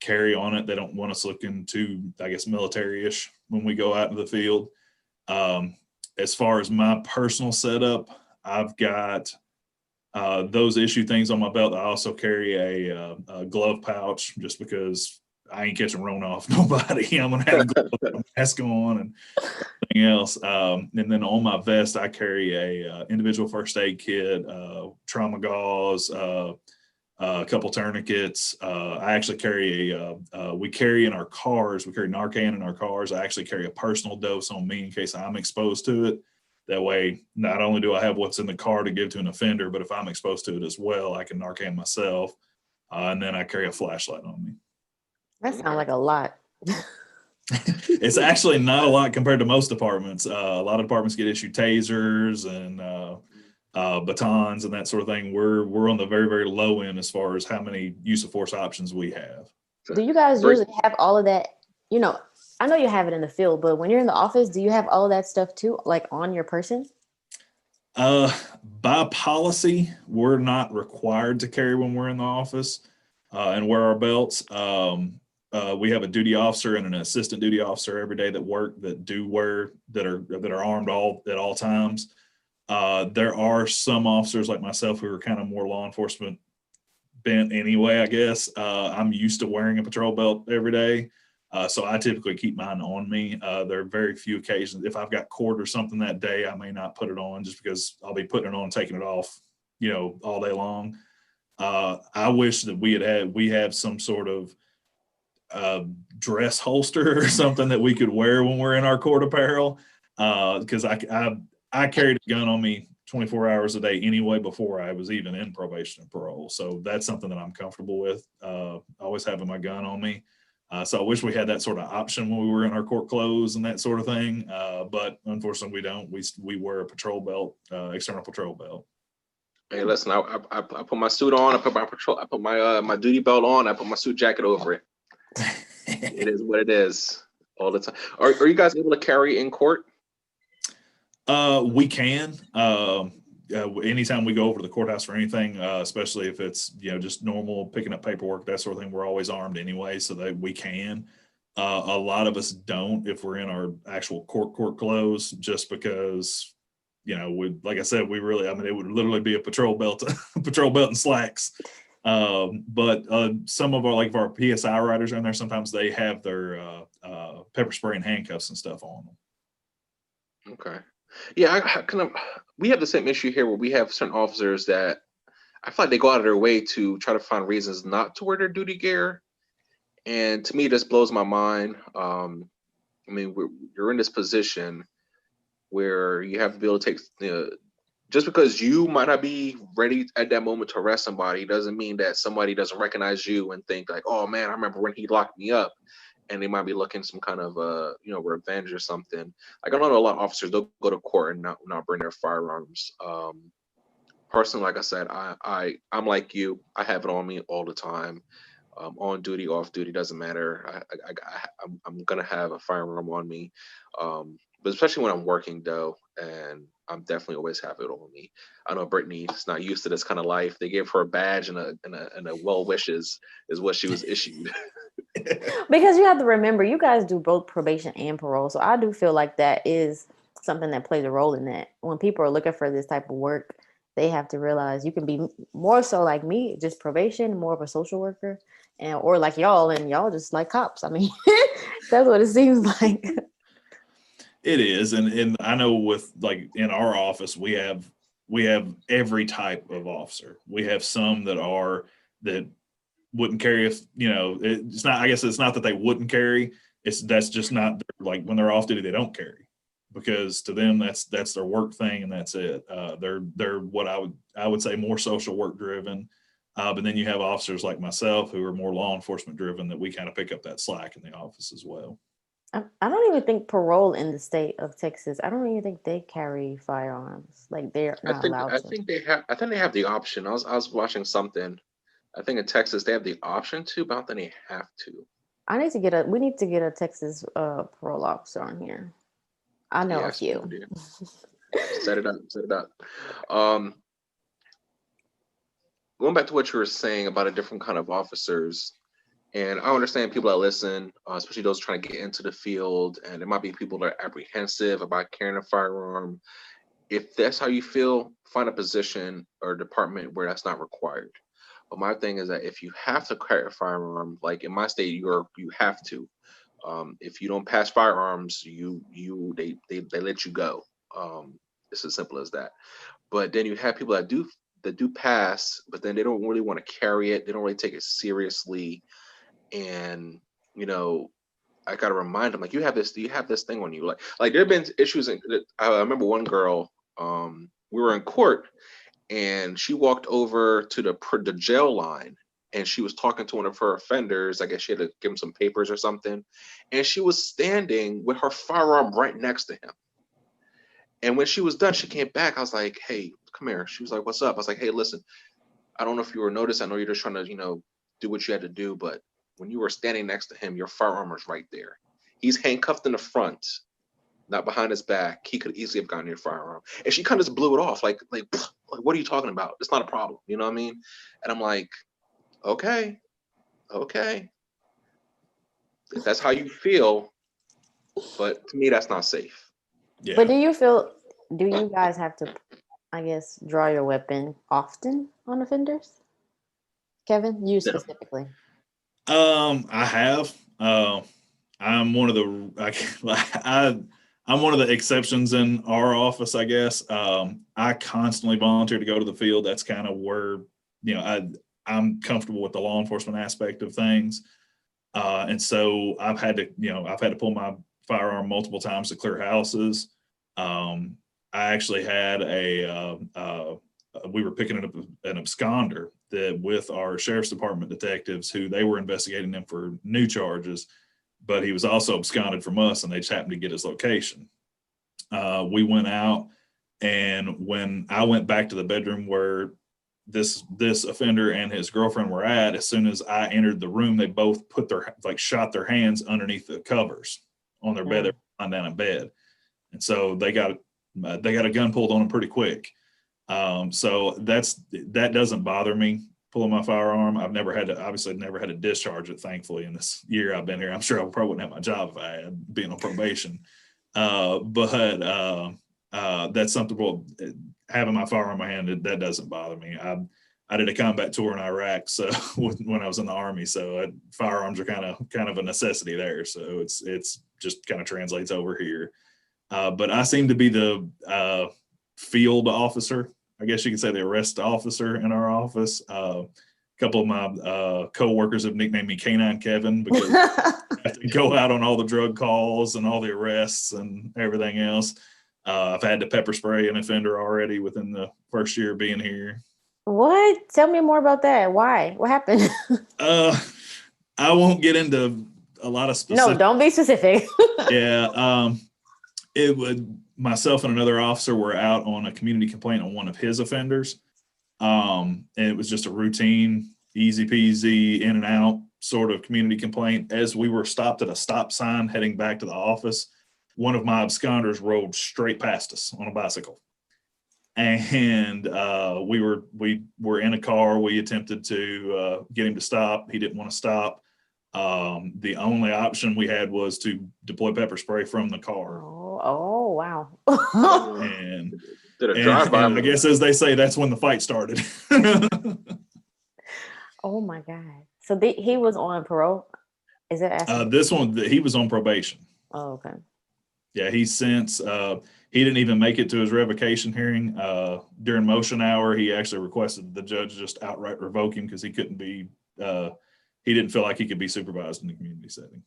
carry on it. They don't want us looking too, I guess, military-ish when we go out into the field. As far as my personal setup, I've got those issue things on my belt. I also carry a glove pouch just because I ain't catching Rona off nobody. I'm going to have a mask on and everything else. And then on my vest, I carry a individual first aid kit, trauma gauze, a couple tourniquets. I actually carry we carry in our cars, we carry Narcan in our cars. I actually carry a personal dose on me in case I'm exposed to it. That way, not only do I have what's in the car to give to an offender, but if I'm exposed to it as well, I can Narcan myself. And then I carry a flashlight on me. That sounds like a lot. It's actually not a lot compared to most departments. A lot of departments get issued tasers and batons and that sort of thing. We're on the very, very low end as far as how many use of force options we have. Do you guys usually have all of that? You know, I know you have it in the field, but when you're in the office, do you have all of that stuff too, like on your person? By policy, we're not required to carry when we're in the office and wear our belts. We have a duty officer and an assistant duty officer every day that are armed at all times. There are some officers like myself who are kind of more law enforcement bent anyway, I guess. I'm used to wearing a patrol belt every day. So I typically keep mine on me. There are very few occasions. If I've got court or something that day, I may not put it on just because I'll be putting it on and taking it off, all day long. I wish that we have some sort of dress holster or something that we could wear when we're in our court apparel. Because I carried a gun on me 24 hours a day anyway before I was even in probation and parole. So that's something that I'm comfortable with, always having my gun on me. So I wish we had that sort of option when we were in our court clothes and that sort of thing. But unfortunately we don't. We wear a patrol belt, external patrol belt. Hey, listen, I put my suit on, I put my duty belt on, I put my suit jacket over it. It is what it is all the time. Are you guys able to carry in court? We can. Anytime we go over to the courthouse for anything, especially if it's just normal picking up paperwork, that sort of thing, we're always armed anyway, so that we can. A lot of us don't if we're in our actual court clothes, just because like I said, it would literally be a patrol belt and slacks. But some of our PSI riders are in there. Sometimes they have their pepper spray and handcuffs and stuff on them. Okay. Yeah, we have the same issue here where we have certain officers that I feel like they go out of their way to try to find reasons not to wear their duty gear. And to me, this blows my mind. You're in this position where you have to be able to take, just because you might not be ready at that moment to arrest somebody doesn't mean that somebody doesn't recognize you and think like, oh man, I remember when he locked me up. And they might be looking some kind of revenge or something. Like I know a lot of officers, they'll go to court and not bring their firearms. Personally, like I said, I'm like you. I have it on me all the time. On duty, off duty, doesn't matter. I'm gonna have a firearm on me. But especially when I'm working though, and I'm definitely always have it on me. I know Brittany's not used to this kind of life. They gave her a badge and a well wishes is what she was issued. Because you have to remember, you guys do both probation and parole. So I do feel like that is something that plays a role in that. When people are looking for this type of work, they have to realize you can be more so like me, just probation, more of a social worker, or like y'all, and y'all just like cops. I mean, that's what it seems like. It is. And I know with like in our office, we have every type of officer. We have some that wouldn't carry if it's not, I guess it's not that they wouldn't carry, that's just not like when they're off duty they don't carry, because to them that's their work thing and that's it. They're what I would say more social work driven, but then you have officers like myself who are more law enforcement driven that we kind of pick up that slack in the office as well. I don't even think parole in the state of Texas, I don't even think they carry firearms. Like they're not allowed to. I think they have the option. I was watching something. I think in Texas they have the option to, but I don't think they have to. We need to get a Texas parole officer on here. I know a few. Set it up. Going back to what you were saying about a different kind of officers, And I understand people that listen, especially those trying to get into the field, and there might be people that are apprehensive about carrying a firearm. If that's how you feel, find a position or department where that's not required. But my thing is that if you have to carry a firearm, like in my state, you have to. If you don't pass firearms, they let you go. It's as simple as that. But then you have people that do pass, but then they don't really want to carry it. They don't really take it seriously. And you know, I gotta remind them, like, you have this thing on you. Like there have been issues. I remember one girl, we were in court, and she walked over to the jail line, and she was talking to one of her offenders. I guess she had to give him some papers or something, and she was standing with her firearm right next to him. And when she was done, she came back. I was like, "Hey, come here." She was like, "What's up?" I was like, "Hey, listen, I don't know if you were noticed. I know you're just trying to, do what you had to do, but when you were standing next to him, your firearm was right there. He's handcuffed in the front, not behind his back. He could easily have gotten your firearm." And she kind of just blew it off, like, what are you talking about? It's not a problem. You know what I mean? And I'm like, okay, if that's how you feel, but to me, that's not safe. Yeah. But do you guys have to, I guess, draw your weapon often on offenders? Kevin, you specifically. I have. I'm one of the I'm one of the exceptions in our office, I guess. I constantly volunteer to go to the field. That's kind of where I'm comfortable with the law enforcement aspect of things, and so I've had to pull my firearm multiple times to clear houses. I actually had we were picking up an absconder that with our sheriff's department detectives, who they were investigating him for new charges, but he was also absconded from us, and they just happened to get his location. We went out, and when I went back to the bedroom where this offender and his girlfriend were at, as soon as I entered the room, they both shot their hands underneath the covers on their bed. They were lying down in bed, and so they got a gun pulled on them pretty quick. So that doesn't bother me, pulling my firearm. I've never had to discharge it, thankfully, in this year I've been here. I'm sure I probably wouldn't have my job if I had been on probation. But that's something, having my firearm in my hand, that doesn't bother me. I did a combat tour in Iraq, so when I was in the Army, so firearms are kind of a necessity there. So it's just kind of translates over here. But I seem to be the field officer, I guess you could say, the arrest officer in our office. A couple of my co-workers have nicknamed me Canine Kevin, because I have to go out on all the drug calls and all the arrests and everything else. I've had to pepper spray an offender already within the first year of being here. What? Tell me more about that. Why? What happened? I won't get into a lot of specifics. No, don't be specific. Yeah. Myself and another officer were out on a community complaint on one of his offenders. And it was just a routine, easy peasy, in and out sort of community complaint. As we were stopped at a stop sign heading back to the office, one of my absconders rolled straight past us on a bicycle. And we were in a car. We attempted to get him to stop. He didn't want to stop. The only option we had was to deploy pepper spray from the car. Oh wow. And I guess, as they say, that's when the fight started. Oh my God. So he was on parole? Is it this one, he was on probation. Oh, okay. Yeah, he's since he didn't even make it to his revocation hearing. During motion hour, he actually requested the judge just outright revoke him because he couldn't be he didn't feel like he could be supervised in the community setting.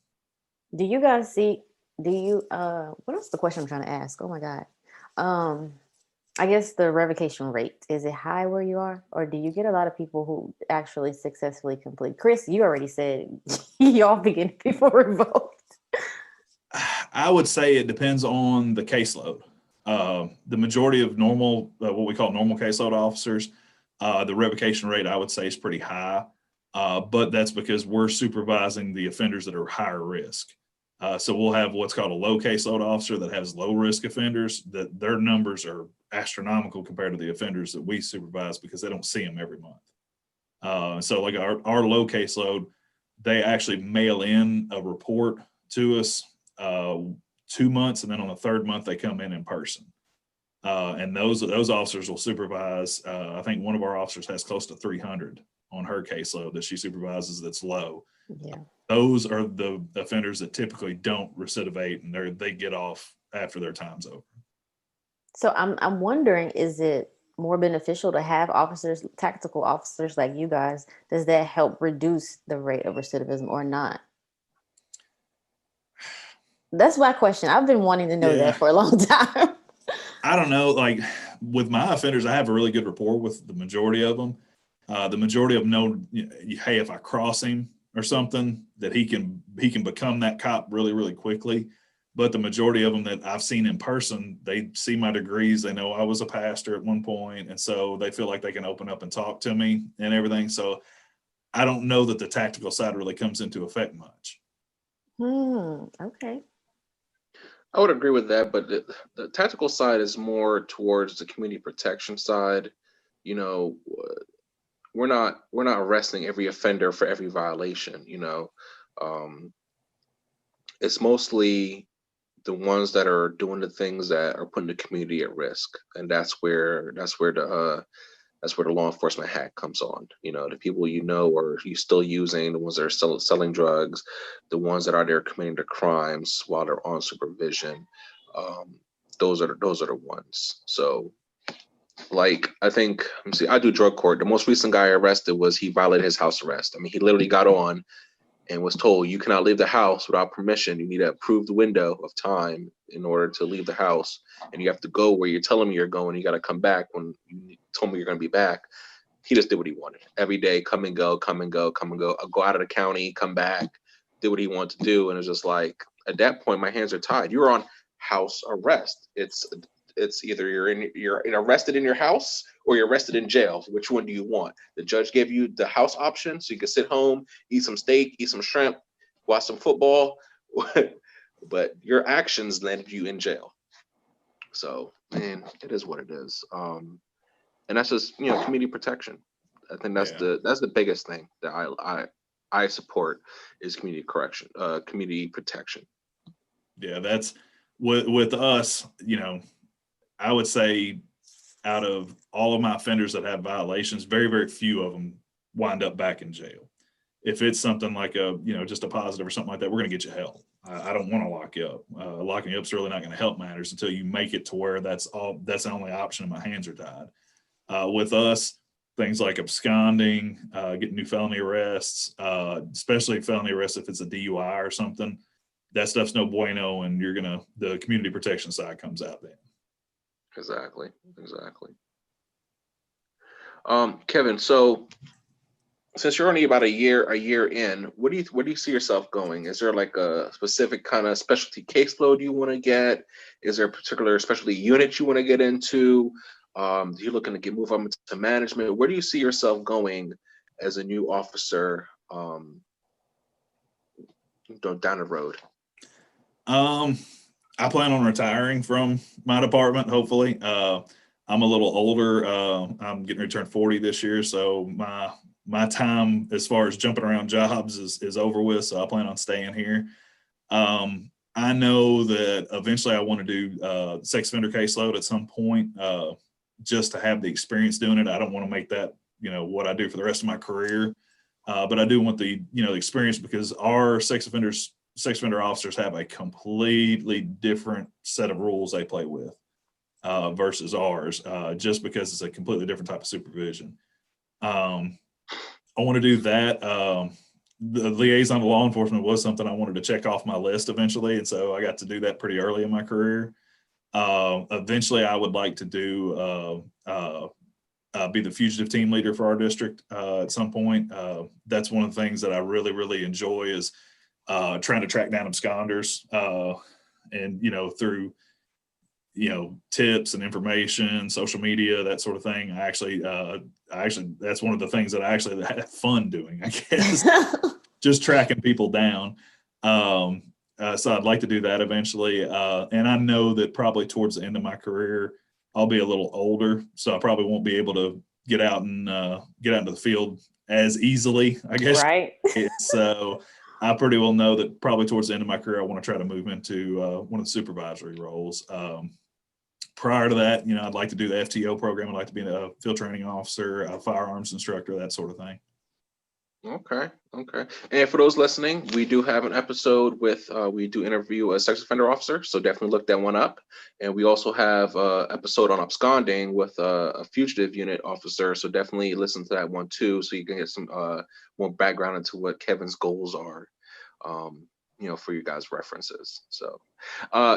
Do you guys see, what else the question I'm trying to ask? Oh my God. I guess the revocation rate, is it high where you are? Or do you get a lot of people who actually successfully complete? Chris, you already said y'all be getting people revoked. I would say it depends on the caseload. The majority of normal, what we call normal caseload officers, the revocation rate, I would say, is pretty high. But that's because we're supervising the offenders that are higher risk. So we'll have what's called a low caseload officer that has low risk offenders, that their numbers are astronomical compared to the offenders that we supervise because they don't see them every month. So like our low caseload, they actually mail in a report to us 2 months, and then on the third month they come in person. And those officers will supervise. I think one of our officers has close to 300 on her caseload that she supervises. That's low. Yeah. Those are the offenders that typically don't recidivate, and they get off after their time's over. So I'm wondering, is it more beneficial to have officers, tactical officers like you guys? Does that help reduce the rate of recidivism or not? That's my question. I've been wanting to know that for a long time. I don't know. Like with my offenders, I have a really good rapport with the majority of them. The majority of them know, hey, if I cross him or something, that he can become that cop really, really quickly. But the majority of them that I've seen in person, they see my degrees. They know I was a pastor at one point, and so they feel like they can open up and talk to me and everything. So I don't know that the tactical side really comes into effect much. Okay. I would agree with that, but the tactical side is more towards the community protection side. You know, we're not arresting every offender for every violation. You know, it's mostly the ones that are doing the things that are putting the community at risk, and that's where the law enforcement hat comes on. You know, the people or you still using, the ones that are selling drugs, the ones that are there committing the crimes while they're on supervision. Those are the ones. So, like, I think, I do drug court. The most recent guy arrested he violated his house arrest. I mean, he literally got on and was told, you cannot leave the house without permission. You need an approved window of time in order to leave the house. And you have to go where you're telling me you're going. You got to come back when you told me you're going to be back. He just did what he wanted. Every day, come and go, come and go, come and go. I'll go out of the county, come back, do what he wanted to do. And it's just like, at that point, my hands are tied. You're on house arrest. It's either you're arrested in your house or you're arrested in jail. Which one do you want? The judge gave you the house option, so you can sit home, eat some steak, eat some shrimp, watch some football, but your actions landed you in jail. So, man, it is what it is. And that's just, community protection. I think that's the biggest thing that I support is community protection. Yeah, that's with us. I would say out of all of my offenders that have violations, very, very few of them wind up back in jail. If it's something like just a positive or something like that, we're going to get you help. I don't want to lock you up. Locking you up is really not going to help matters until you make it to where that's the only option and my hands are tied. With us, things like absconding, getting new felony arrests, especially felony arrests if it's a DUI or something, that stuff's no bueno, and the community protection side comes out then. Exactly. Kevin, so since you're only about a year in, where do you see yourself going? Is there like a specific kind of specialty caseload you want to get? Is there a particular specialty unit you want to get into? You're looking to move up into management. Where do you see yourself going as a new officer down the road? I plan on retiring from my department, hopefully. I'm a little older. I'm getting to turn 40 this year, so my time as far as jumping around jobs is over with, so I plan on staying here. I know that eventually I want to do sex offender caseload at some point, just to have the experience doing it. I don't want to make that, what I do for the rest of my career, but I do want the, experience, because our sex offender officers have a completely different set of rules they play with versus ours, just because it's a completely different type of supervision. I want to do that. The liaison to law enforcement was something I wanted to check off my list eventually, and so I got to do that pretty early in my career. Eventually, I would like to do be the fugitive team leader for our district at some point. That's one of the things that I really, really enjoy is trying to track down absconders, and through tips and information, social media, that sort of thing. I actually that's one of the things that I actually had fun doing, I guess. Just tracking people down. So I'd like to do that eventually, and I know that probably towards the end of my career I'll be a little older, so I probably won't be able to get out into the field as easily, I guess. Right. So I pretty well know that probably towards the end of my career, I want to try to move into one of the supervisory roles. Prior to that, I'd like to do the FTO program. I'd like to be a field training officer, a firearms instructor, that sort of thing. Okay. And for those listening, we do have an episode with, we do interview a sex offender officer, so definitely look that one up. And we also have an episode on absconding with a fugitive unit officer, so definitely listen to that one too, so you can get some more background into what Kevin's goals are, for you guys' references. So,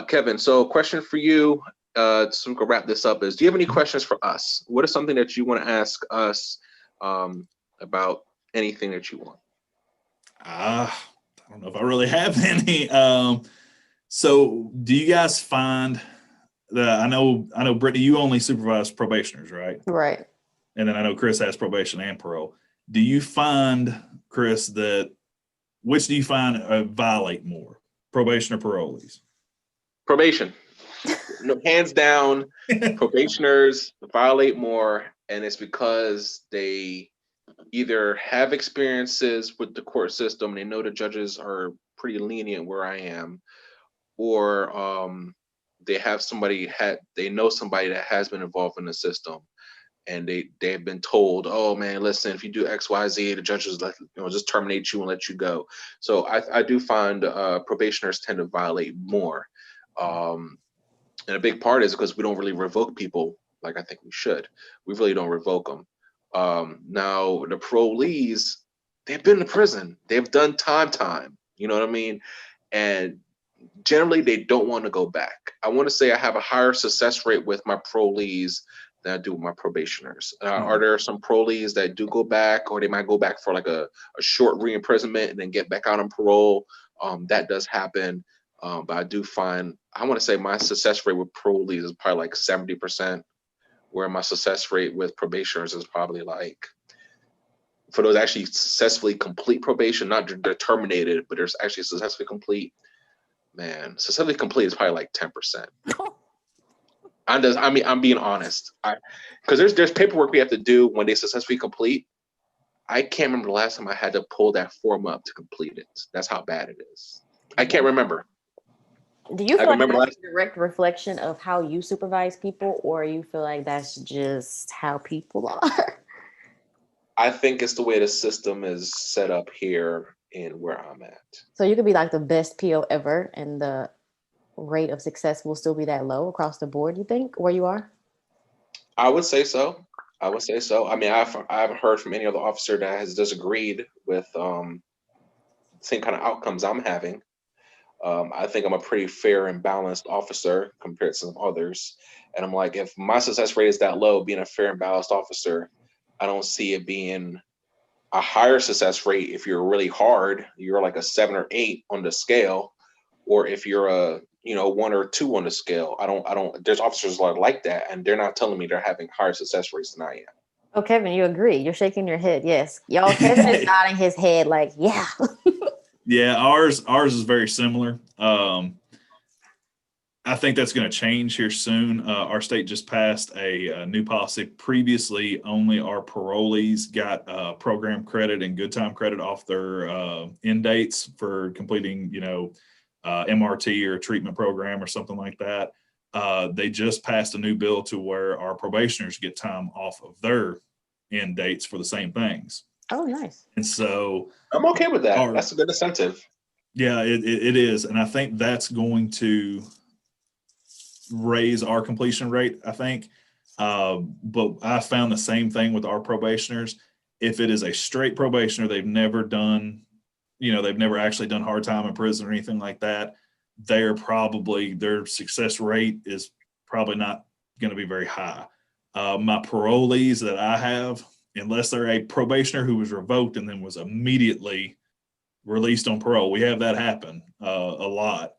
Kevin, so question for you, so we can wrap this up, is do you have any questions for us? What is something that you want to ask us about anything that you want? I don't know if I really have any. So do you guys find that, I know, Brittany, you only supervise probationers, right? Right. And then I know Chris has probation and parole. Do you find, Chris, which do you find violate more, probation or parolees? Probation. No, hands down, probationers violate more, and it's because they either have experiences with the court system, they know the judges are pretty lenient where I am, or they have they know somebody that has been involved in the system, and they've been told, oh man, listen, if you do XYZ, the judges just terminate you and let you go. So I do find probationers tend to violate more, and a big part is because we don't really revoke people like I think we should. We really don't revoke them. Now the parolees, they've been in prison, they've done time, you know what I mean? And generally they don't want to go back. I want to say I have a higher success rate with my parolees than I do with my probationers. Are there some parolees that do go back, or they might go back for like a short re-imprisonment and then get back out on parole? That does happen. But I do find, I want to say my success rate with parolees is probably like 70%. Where my success rate with probationers is probably like, for those actually successfully complete probation, not they're terminated, but there's actually successfully complete. Man, successfully complete is probably like 10%. I'm being honest. Because there's paperwork we have to do when they successfully complete. I can't remember the last time I had to pull that form up to complete it. That's how bad it is. I can't remember. Do you feel like that's a direct reflection of how you supervise people, or you feel like that's just how people are? I think it's the way the system is set up here and where I'm at. So you could be like the best PO ever, and the rate of success will still be that low across the board, you think, where you are? I would say so. I mean, I haven't heard from any other officer that has disagreed with same kind of outcomes I'm having. I think I'm a pretty fair and balanced officer compared to some others. And I'm like, if my success rate is that low, being a fair and balanced officer, I don't see it being a higher success rate if you're really hard. You're like a 7 or 8 on the scale, or if you're a 1 or 2 on the scale. I don't. There's officers like that, and they're not telling me they're having higher success rates than I am. Oh, Kevin, you agree? You're shaking your head. Yes, y'all. Kevin is nodding his head like, yeah. Yeah, ours is very similar. I think that's going to change here soon. Our state just passed a new policy. Previously, only our parolees got program credit and good time credit off their end dates for completing, MRT or a treatment program or something like that. They just passed a new bill to where our probationers get time off of their end dates for the same things. Oh, nice. And so I'm okay with that. That's a good incentive. Yeah, it is. And I think that's going to raise our completion rate, I think. But I found the same thing with our probationers. If it is a straight probationer, they've never actually done hard time in prison or anything like that, their success rate is probably not going to be very high. My parolees that I have, unless they're a probationer who was revoked and then was immediately released on parole, we have that happen a lot.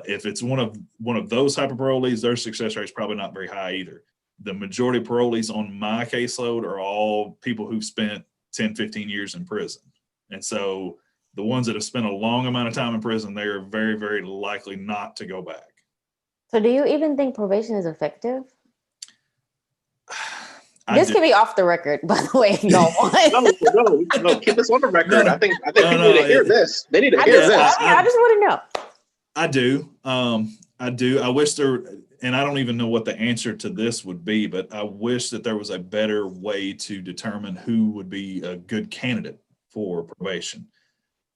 If it's one of those type of parolees, their success rate is probably not very high either. The majority of parolees on my caseload are all people who've spent 10, 15 years in prison. And so the ones that have spent a long amount of time in prison, they are very, very likely not to go back. So do you even think probation is effective? This can be off the record, by the way, if you don't want. No, keep this on the record. I think people need to hear this. They need to hear this. I just want to know. I do. I do. I wish there, and I don't even know what the answer to this would be, but I wish that there was a better way to determine who would be a good candidate for probation.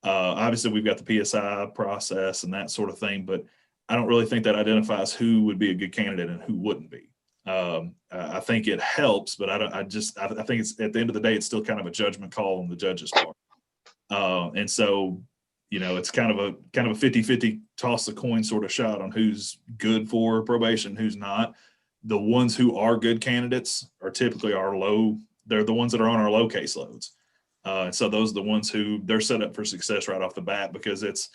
Obviously, we've got the PSI process and that sort of thing, but I don't really think that identifies who would be a good candidate and who wouldn't be. I think it helps, but I think it's, at the end of the day, it's still kind of a judgment call on the judge's part. And so, it's kind of a 50-50 toss the coin sort of shot on who's good for probation, who's not. The ones who are good candidates are typically they're the ones that are on our low caseloads. And so those are the ones who they're set up for success right off the bat, because it's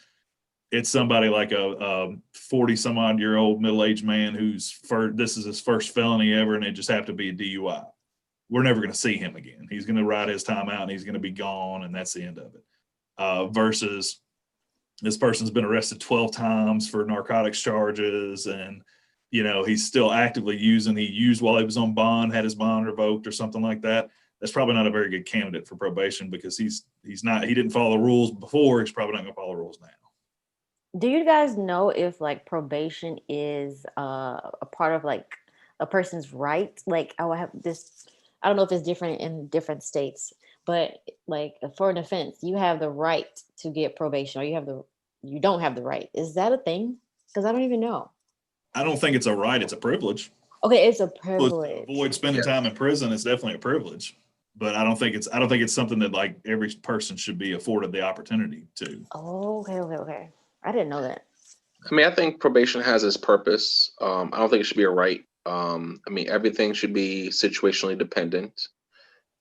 somebody like a 40-some-odd-year-old middle-aged man this is his first felony ever, and it just happened to be a DUI. We're never going to see him again. He's going to ride his time out, and he's going to be gone, and that's the end of it. Versus this person's been arrested 12 times for narcotics charges, and he's still actively using. He used while he was on bond, had his bond revoked or something like that. That's probably not a very good candidate for probation, because he didn't follow the rules before. He's probably not going to follow the rules now. Do you guys know if probation is a part of a person's right? I have this, I don't know if it's different in different states, but for an offense, you have the right to get probation, or you don't have the right. Is that a thing? Because I don't even know. I don't think it's a right. It's a privilege. Okay, it's a privilege. To avoid spending time in prison, it's definitely a privilege. But I don't think it's something that every person should be afforded the opportunity to. Oh, okay. I didn't know that. I think probation has its purpose. I don't think it should be a right. Everything should be situationally dependent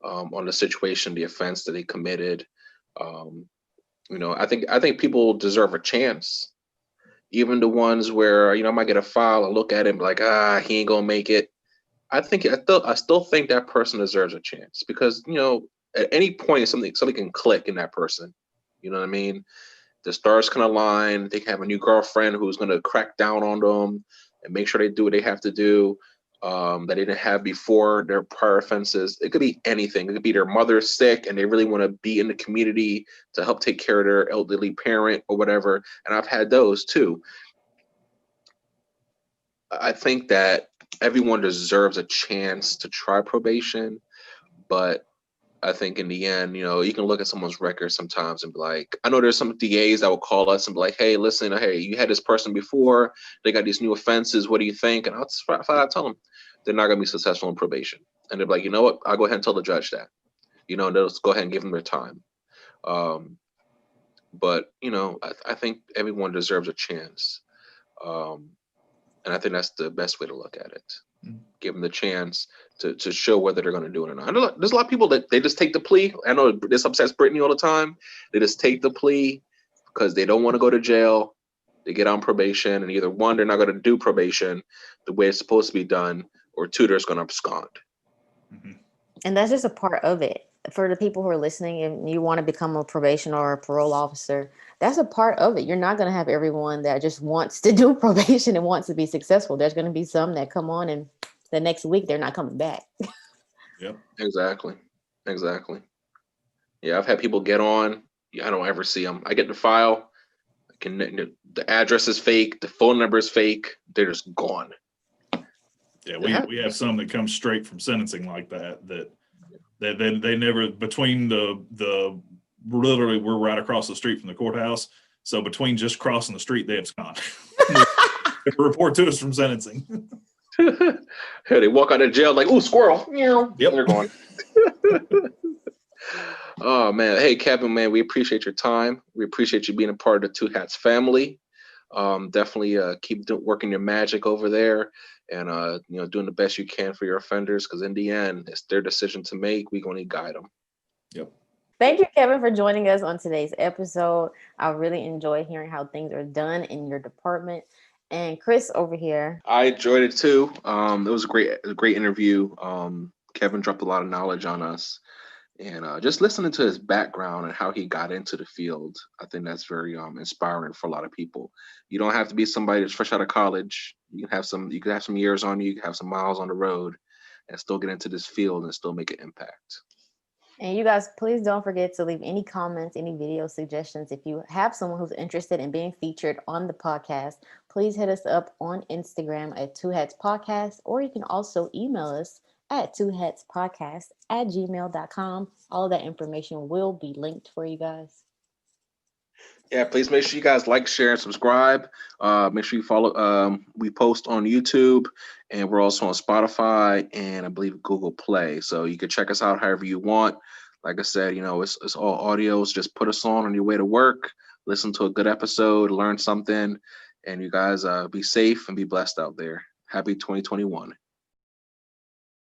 on the situation, the offense that they committed. I think people deserve a chance. Even the ones where, I might get a file and look at it and be like, he ain't gonna make it. I still think that person deserves a chance, because, at any point something can click in that person. You know what I mean? The stars can align. They can have a new girlfriend who's going to crack down on them and make sure they do what they have to do that they didn't have before their prior offenses. It could be anything. It could be their mother's sick and they really want to be in the community to help take care of their elderly parent or whatever. And I've had those too. I think that everyone deserves a chance to try probation, but I think in the end, you can look at someone's record sometimes and be like, I know there's some DAs that will call us and be like, hey, listen, you had this person before, they got these new offenses, what do you think? And I'll just tell them they're not going to be successful in probation. And they're like, you know what, I'll go ahead and tell the judge that, and they'll just go ahead and give them their time. But, I think everyone deserves a chance. And I think that's the best way to look at it. Give them the chance to show whether they're going to do it or not. I know there's a lot of people that they just take the plea. I know this upsets Brittany all the time. They just take the plea because they don't want to go to jail. They get on probation, and either one, they're not going to do probation the way it's supposed to be done, or two, they're just going to abscond. Mm-hmm. And that's just a part of it. For the people who are listening, and you want to become a probation or a parole officer, that's a part of it. You're not going to have everyone that just wants to do probation and wants to be successful. There's going to be some that come on and the next week they're not coming back. Yep. Exactly. Yeah, I've had people get on. I don't ever see them. I get the file. The address is fake. The phone number is fake. They're just gone. Yeah, we have some that come straight from sentencing like that they never, between the literally we're right across the street from the courthouse. So between just crossing the street, they abscond. Report to us from sentencing. They walk out of jail like, ooh, squirrel. Yep. They're gone. Oh, man. Hey, Kevin, man, we appreciate your time. We appreciate you being a part of the Two Hats family. Definitely keep working your magic over there and, doing the best you can for your offenders, because in the end, it's their decision to make. We're going to guide them. Yep. Thank you, Kevin, for joining us on today's episode. I really enjoyed hearing how things are done in your department. And Chris over here. I enjoyed it too. It was a great interview. Kevin dropped a lot of knowledge on us. And just listening to his background and how he got into the field, I think that's very inspiring for a lot of people. You don't have to be somebody that's fresh out of college. You can have some years on you. You can have some miles on the road. and still get into this field and still make an impact. And you guys, please don't forget to leave any comments, any video suggestions. If you have someone who's interested in being featured on the podcast, please hit us up on Instagram at Two Hats Podcast, or you can also email us at twohatspodcast@gmail.com. All of that information will be linked for you guys. Yeah, please make sure you guys like, share, and subscribe. Make sure you follow. We post on YouTube, and we're also on Spotify and I believe Google Play. So you can check us out however you want. Like I said, it's all audios. Just put us on your way to work. Listen to a good episode, learn something, and you guys be safe and be blessed out there. Happy 2021.